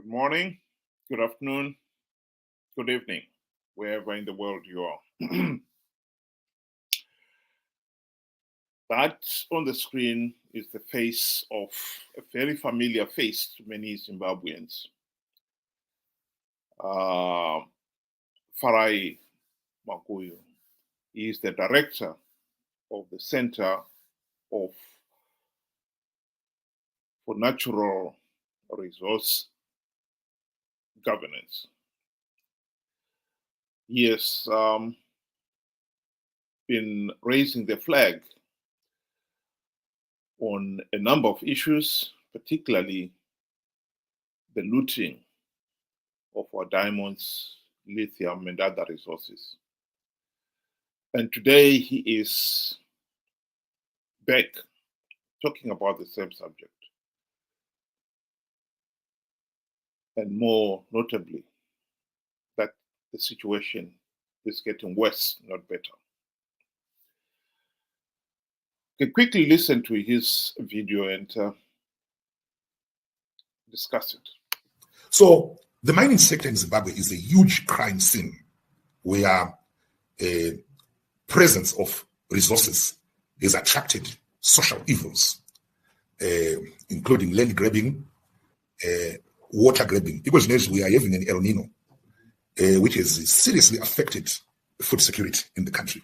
morning, good afternoon, good evening, wherever in the world you are. That on the screen is the face of a very familiar face to many Zimbabweans. Farai is the director of the Center for Natural Resource Governance. He has been raising the flag on a number of issues, particularly the looting of our diamonds, lithium, and other resources. And today he is back talking about the same subject. And more notably, that the situation is getting worse, not better. You can quickly listen to his video and discuss it. So the mining sector in Zimbabwe is a huge crime scene where a presence of resources has attracted social evils, including land grabbing, water grabbing. Because we are having an El Nino, which has seriously affected food security in the country.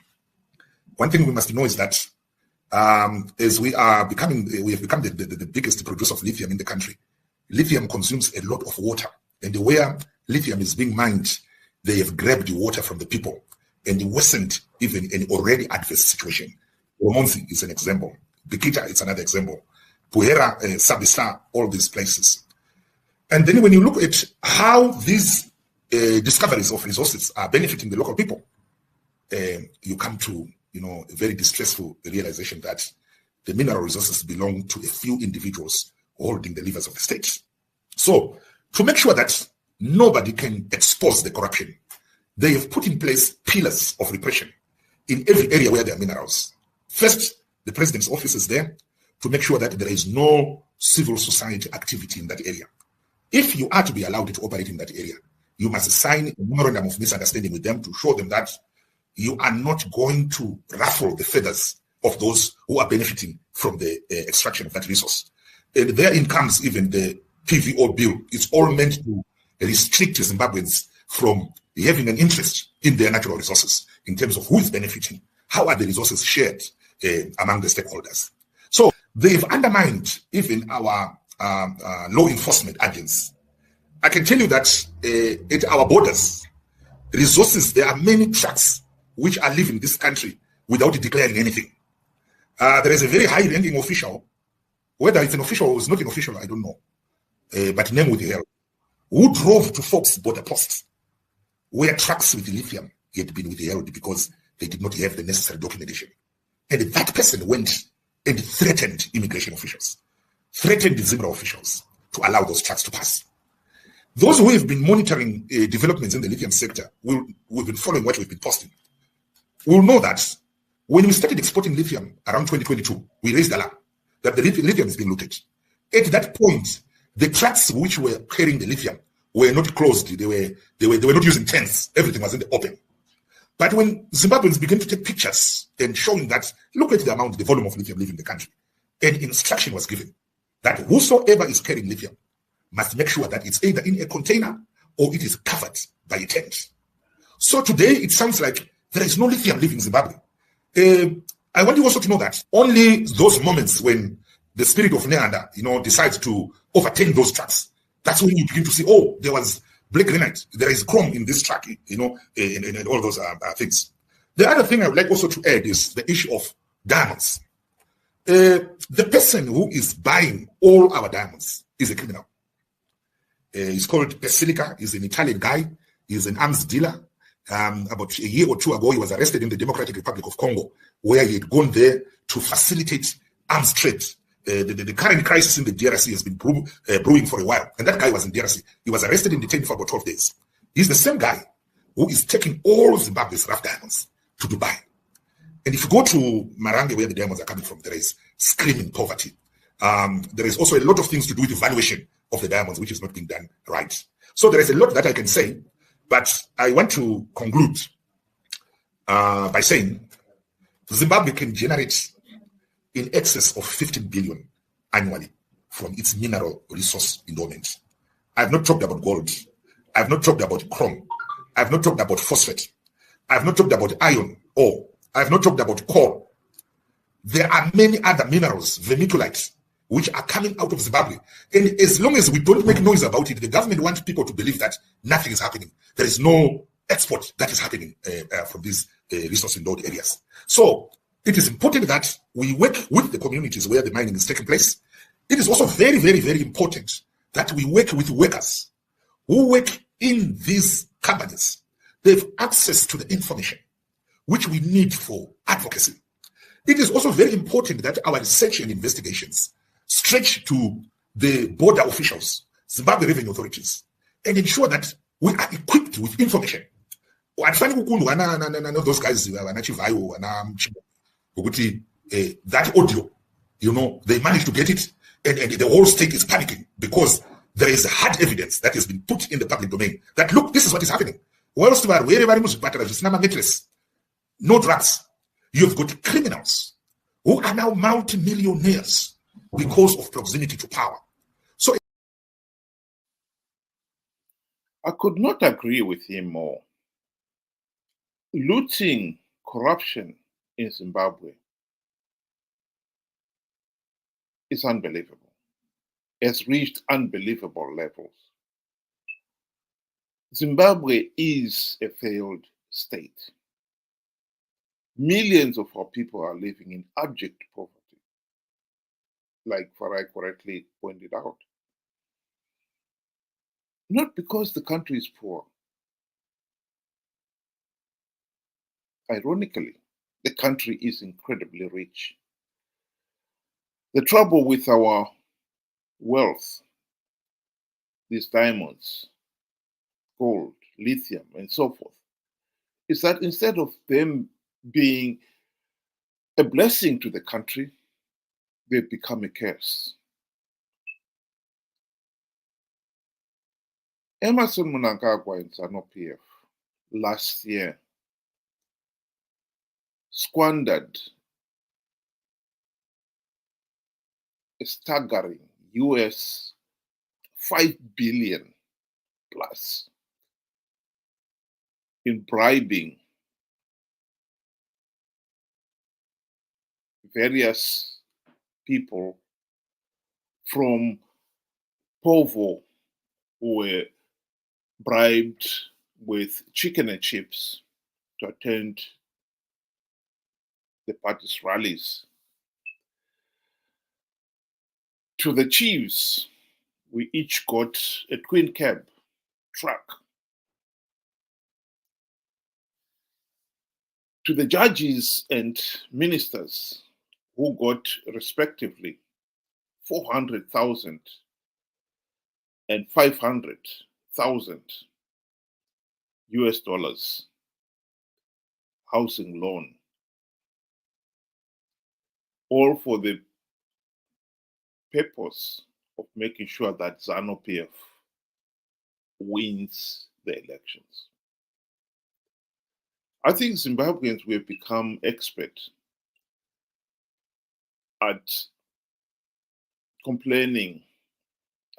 One thing we must know is that as we have become the biggest producer of lithium in the country, lithium consumes a lot of water. And where lithium is being mined, they have grabbed the water from the people and worsened even an already adverse situation. Omonzi is an example. Bikita is another example. Puhera, Sabisa, all these places. And then when you look at how these discoveries of resources are benefiting the local people, you come to a very distressful realization that the mineral resources belong to a few individuals holding the levers of the state. So to make sure that nobody can expose the corruption, they have put in place pillars of repression in every area where there are minerals. First, the president's office is there to make sure that there is no civil society activity in that area. If you are to be allowed to operate in that area, you must sign a memorandum of misunderstanding with them to show them that you are not going to ruffle the feathers of those who are benefiting from the extraction of that resource. And therein comes even the PVO bill. It's all meant to restrict Zimbabweans from having an interest in their natural resources in terms of who is benefiting, how are the resources shared among the stakeholders. So they've undermined even our law enforcement agents. I can tell you that at our borders, resources, there are many trucks which are leaving this country without declaring anything. There is a very high-ranking official, whether it's an official or it's not an official, I don't know, but name with hell, who drove to Fox border posts where trucks with lithium had been withheld because they did not have the necessary documentation. And that person went and threatened immigration officials, threatened the Zimbabwe officials to allow those trucks to pass. Those who have been monitoring developments in the lithium sector, we've been following what we've been posting, will know that when we started exporting lithium around 2022, we raised the alarm that the lithium is being looted. At that point, the trucks which were carrying the lithium were not closed. They were not using tents. Everything was in the open. But when Zimbabweans began to take pictures and showing that, look at the volume of lithium leaving the country, an instruction was given that whosoever is carrying lithium must make sure that it's either in a container or it is covered by a tent. So today it sounds like there is no lithium leaving Zimbabwe. I want you also to know that only those moments when the spirit of Mnangagwa, decides to overtake those trucks, that's when you begin to see, oh, there was black granite, there is chrome in this truck, and all those things. The other thing I would like also to add is the issue of diamonds. The person who is buying all our diamonds is a criminal. He's called Basilica. He's an Italian guy. He's an arms dealer. About a year or two ago, he was arrested in the Democratic Republic of Congo, where he had gone there to facilitate arms trade. The current crisis in the DRC has been brewing for a while, and that guy was in DRC. He was arrested and detained for about 12 days. He's the same guy who is taking all Zimbabwe's rough diamonds to Dubai. And if you go to Mnangagwa, where the diamonds are coming from, there is screaming poverty. There is also a lot of things to do with the valuation of the diamonds, which is not being done right. So there is a lot that I can say, but I want to conclude by saying Zimbabwe can generate in excess of 15 billion annually from its mineral resource endowment. I've not talked about gold. I've not talked about chrome. I've not talked about phosphate. I've not talked about iron ore. I've not talked about coal. There are many other minerals, vermiculite, which are coming out of Zimbabwe. And as long as we don't make noise about it, the government wants people to believe that nothing is happening. There is no export that is happening from these resource endowed areas. So it is important that we work with the communities where the mining is taking place. It is also very, very, very important that we work with workers who work in these companies. They have access to the information which we need for advocacy. It is also very important that our research and investigations stretch to the border officials, Zimbabwe revenue authorities, and ensure that we are equipped with information. Those guys, that audio, they managed to get it, and the whole state is panicking because there is hard evidence that has been put in the public domain that, look, this is what is happening. No drugs. You've got criminals who are now multi-millionaires because of proximity to power. So I could not agree with him more. Looting, corruption in Zimbabwe is unbelievable. It's reached unbelievable levels. Zimbabwe is a failed state. Millions of our people are living in abject poverty, like Farai correctly pointed out. Not because the country is poor. Ironically, the country is incredibly rich. The trouble with our wealth, these diamonds, gold, lithium, and so forth, is that instead of them being a blessing to the country, they've become a curse. Emerson Mnangagwa in Zanu PF last year squandered a staggering US 5 billion plus in bribing various people from povo who were bribed with chicken and chips to attend the party's rallies. To the chiefs, we each got a twin cab truck. To the judges and ministers, who got respectively 400,000 and 500,000 US dollars housing loan, all for the purpose of making sure that Zanu PF wins the elections. I think Zimbabweans will become expert at complaining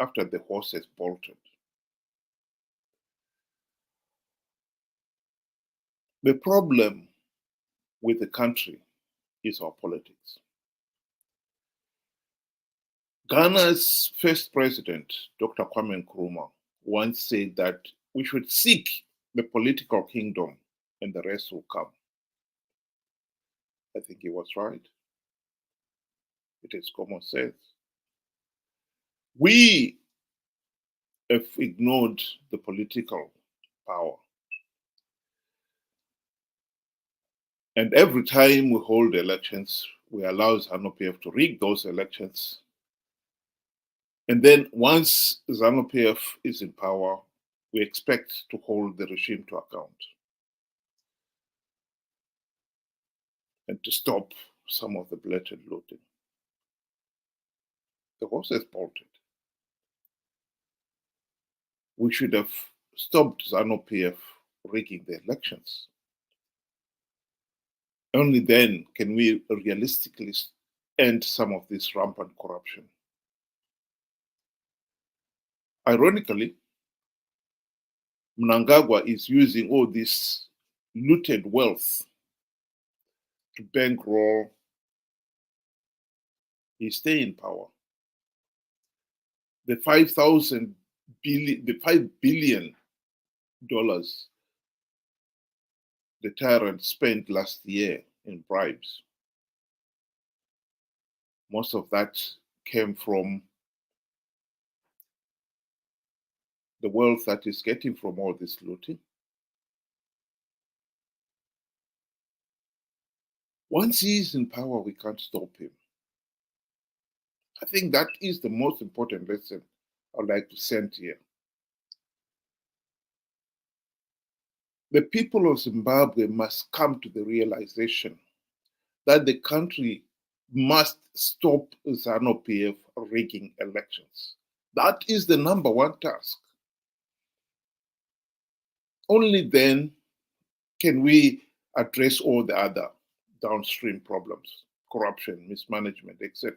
after the horse has bolted. The problem with the country is our politics. Ghana's first president, Dr. Kwame Nkrumah, once said that we should seek the political kingdom and the rest will come. I think he was right. It is common sense. We have ignored the political power. And every time we hold elections, we allow Zanu PF to rig those elections. And then once Zanu PF is in power, we expect to hold the regime to account and to stop some of the blatant looting. The horse has bolted. we should have stopped Zanu PF rigging the elections. Only then can we realistically end some of this rampant corruption. Ironically, Mnangagwa is using all this looted wealth to bankroll his stay in power. The $5 billion the tyrant spent last year in bribes, most of that came from the wealth that he's getting from all this looting. Once he's in power, we can't stop him. I think that is the most important lesson I'd like to send here. The people of Zimbabwe must come to the realization that the country must stop Zanu PF rigging elections. That is the number one task. Only then can we address all the other downstream problems, corruption, mismanagement, etc.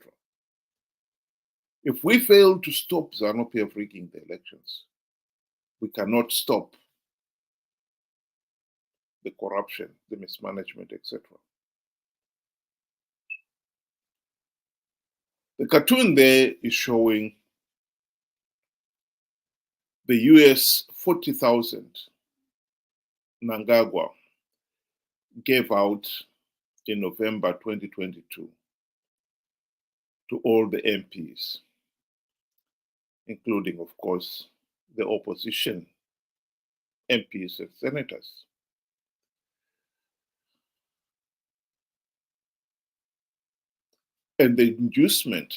If we fail to stop Zanu PF rigging the elections, we cannot stop the corruption, the mismanagement, etc. The cartoon there is showing the US 40,000 Mnangagwa gave out in November 2022 to all the MPs, including, of course, the opposition MPs and senators. And the inducement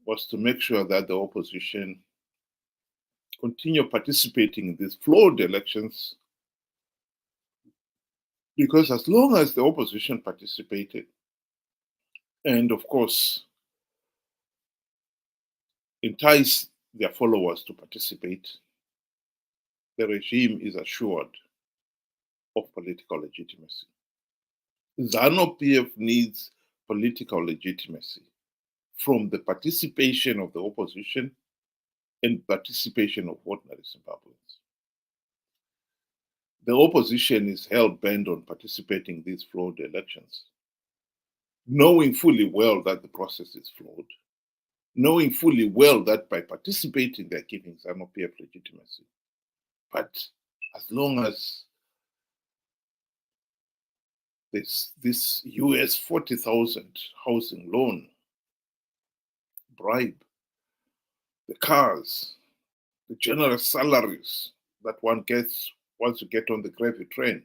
was to make sure that the opposition continue participating in these flawed elections, because as long as the opposition participated, and of course entice their followers to participate, the regime is assured of political legitimacy. Zanu PF needs political legitimacy from the participation of the opposition and participation of ordinary Zimbabweans. The opposition is hell-bent on participating in these flawed elections, knowing fully well that the process is flawed, knowing fully well that by participating they're giving Zanu PF legitimacy. But as long as this US 40,000 housing loan, bribe, the cars, the generous salaries that one gets once you get on the gravy train,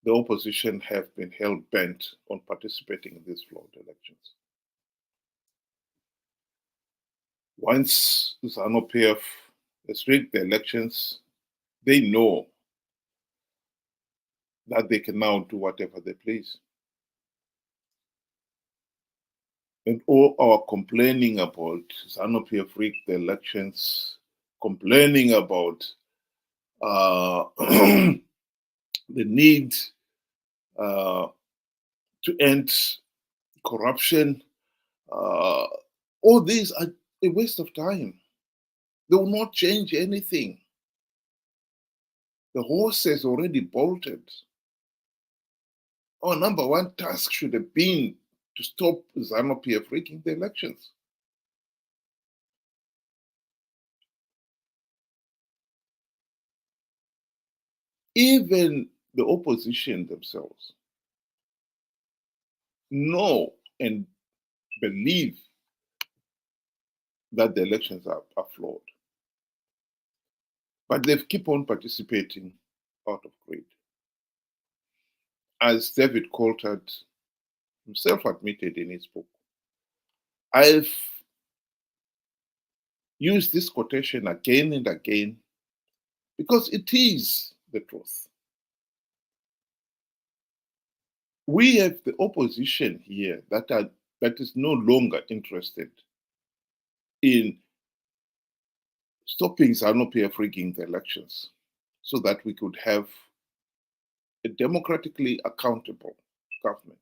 the opposition have been hell-bent on participating in these flawed elections. Once Zanu PF has rigged the elections, they know that they can now do whatever they please. And all our complaining about Zanu PF rigged the elections, complaining about the need to end corruption, all these are a waste of time. They will not change anything. The horse has already bolted. Our number one task should have been to stop Zanu PF rigging the elections. Even the opposition themselves know and believe that the elections are flawed. But they keep on participating out of greed. As David Coulthard himself admitted in his book, I've used this quotation again and again because it is the truth. We have the opposition here that is no longer interested in stopping Zanu PF rigging the elections so that we could have a democratically accountable government.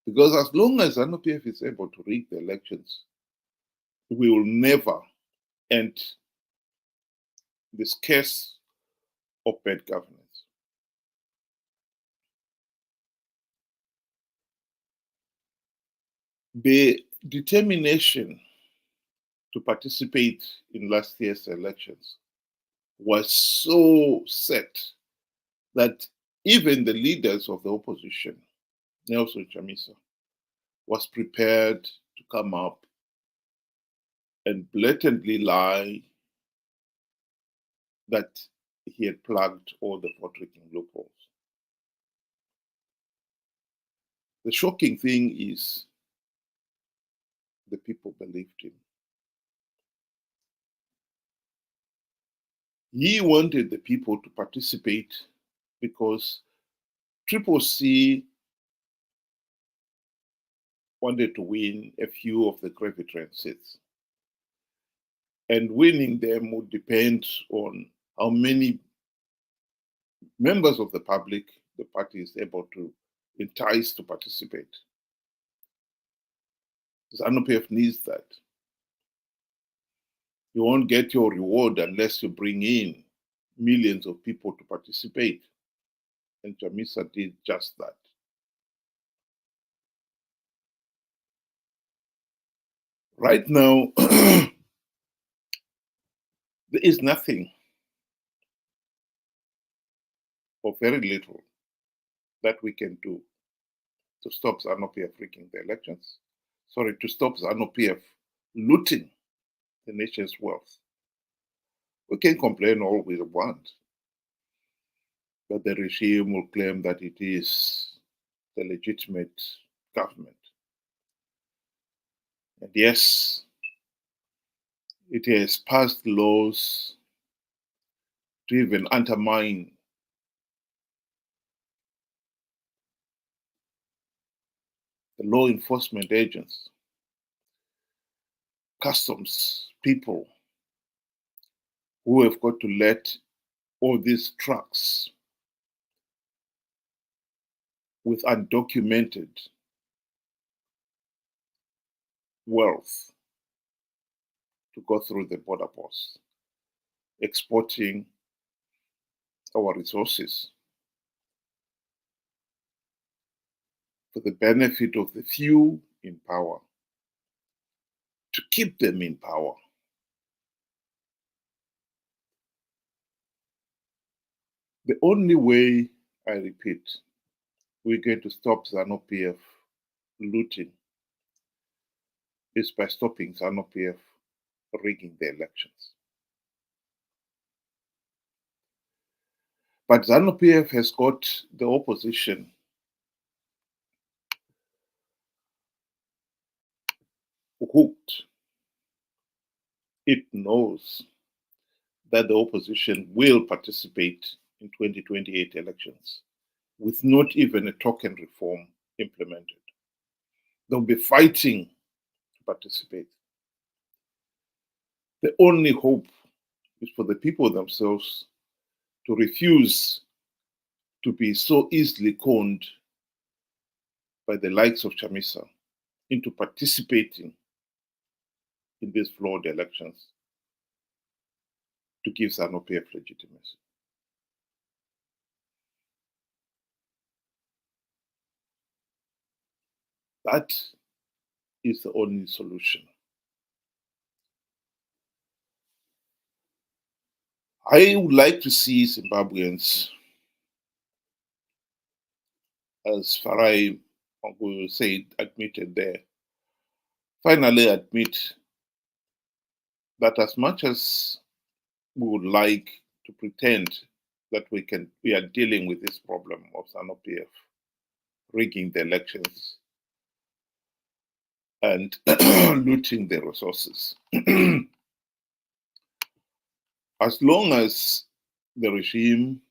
Because as long as Zanu PF is able to rig the elections, we will never end this case of bad governance. The determination to participate in last year's elections was so set that even the leaders of the opposition, Nelson Chamisa, was prepared to come up and blatantly lie that he had plugged all the vote-rigging loopholes. The shocking thing is the people believed him. He wanted the people to participate because Triple C wanted to win a few of the gravy train seats. And winning them would depend on how many members of the public the party is able to entice to participate. Zanu PF needs that. You won't get your reward unless you bring in millions of people to participate. And Chamisa did just that. Right now, there is nothing or very little that we can do to stop Zanu PF rigging the elections. Sorry, to stop Zanu PF looting the nation's wealth. We can complain all we want, but the regime will claim that it is the legitimate government. And yes, it has passed laws to even undermine the law enforcement agents, customs people who have got to let all these trucks with undocumented wealth to go through the border posts, exporting our resources for the benefit of the few in power, to keep them in power. The only way, I repeat, we're going to stop Zanu PF looting is by stopping Zanu PF rigging the elections. But Zanu PF has got the opposition hooked. It knows that the opposition will participate in 2028 elections with not even a token reform implemented. They'll be fighting to participate. The only hope is for the people themselves to refuse to be so easily conned by the likes of Chamisa into participating in these flawed elections to give Zanu PF legitimacy. That is the only solution. I would like to see Zimbabweans, as Farai will say, admitted there, finally admit that as much as we would like to pretend that we are dealing with this problem of Zanu PF rigging the elections and looting the resources. As long as the regime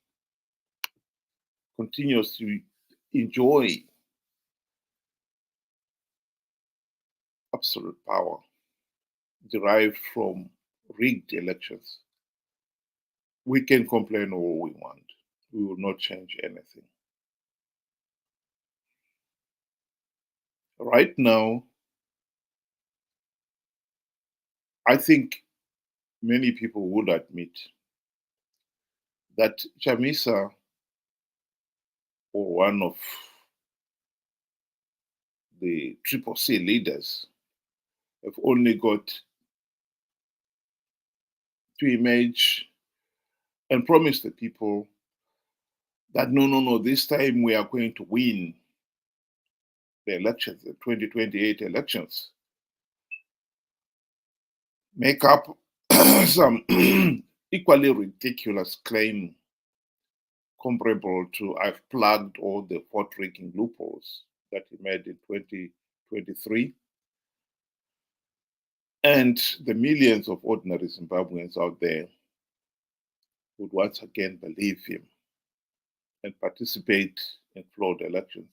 continues to enjoy absolute power derived from rigged elections. We can complain all we want. We will not change anything. Right now, I think many people would admit that Chamisa, or one of the Triple C leaders, have only got to emerge and promise the people that no, this time we are going to win the elections, the 2028 elections. Make up some equally ridiculous claim comparable to I've plugged all the vote-rigging loopholes that he made in 2023. And the millions of ordinary Zimbabweans out there would once again believe him and participate in flawed elections,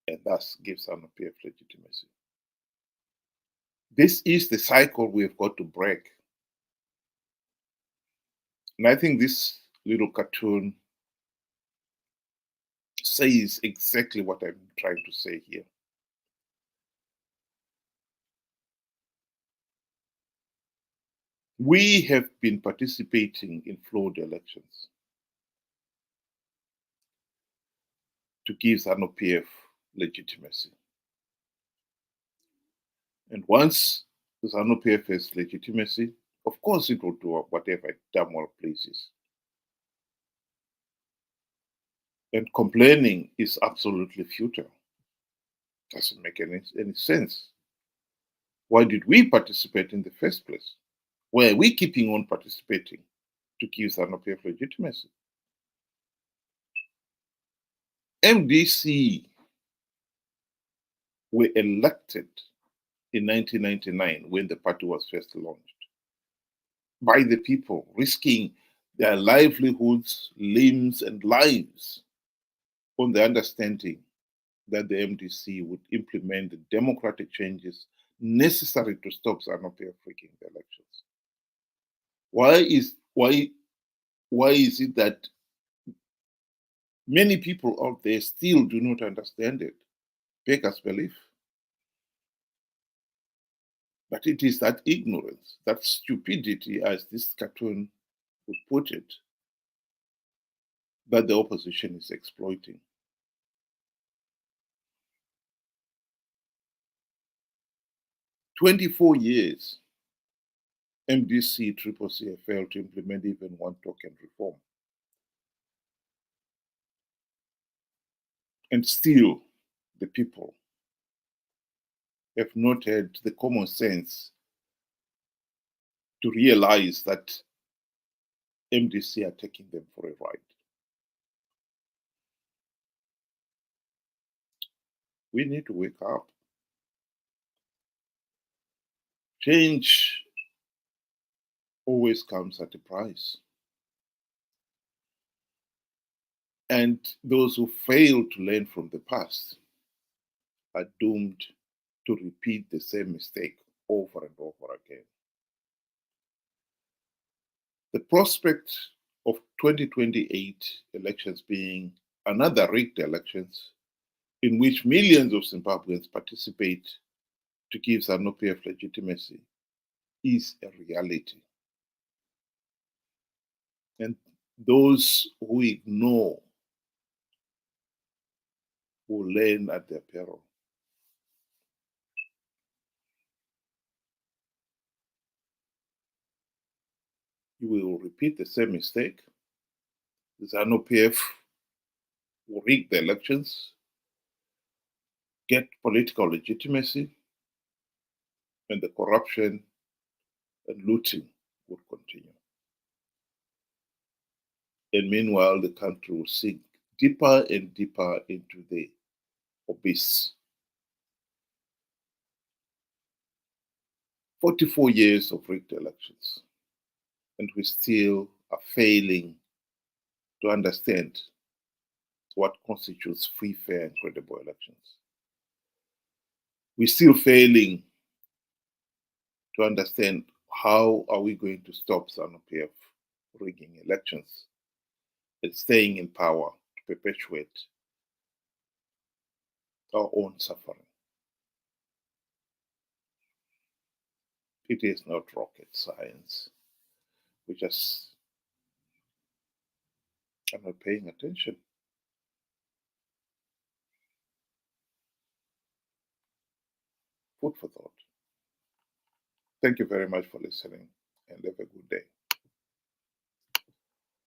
and thus give Zanu PF legitimacy. This is the cycle we've got to break. And I think this little cartoon says exactly what I'm trying to say here. We have been participating in flawed elections to give Zanu PF legitimacy. And once Zanu PF has legitimacy, of course it will do whatever it damn well pleases. And complaining is absolutely futile. Doesn't make any sense. Why did we participate in the first place? Why are we keeping on participating to give Zanu PF legitimacy? MDC were elected in 1999 when the party was first launched by the people, risking their livelihoods, limbs, and lives on the understanding that the MDC would implement the democratic changes necessary to stop Zanu PF rigging the elections. Why is it that many people out there still do not understand it? Beggars belief. But it is that ignorance, that stupidity, as this cartoon would put it, that the opposition is exploiting. "24 years, MDC, Triple C have failed to implement even one token reform. And still, the people have not had the common sense to realize that MDC are taking them for a ride. We need to wake up. Change always comes at a price. And those who fail to learn from the past are doomed to repeat the same mistake over and over again. The prospect of 2028 elections being another rigged elections in which millions of Zimbabweans participate to give Zanu PF legitimacy is a reality. And those who ignore will learn at their peril. You will repeat the same mistake. Zanu PF will rig the elections, get political legitimacy, and the corruption and looting would continue. And meanwhile, the country will sink deeper and deeper into the abyss. 44 years of rigged elections, and we still are failing to understand what constitutes free, fair, and credible elections. We're still failing to understand How are we going to stop Zanu PF rigging elections and staying in power to perpetuate our own suffering? It is not rocket science. We just are not paying attention. Food for thought. Thank you very much for listening and have a good day.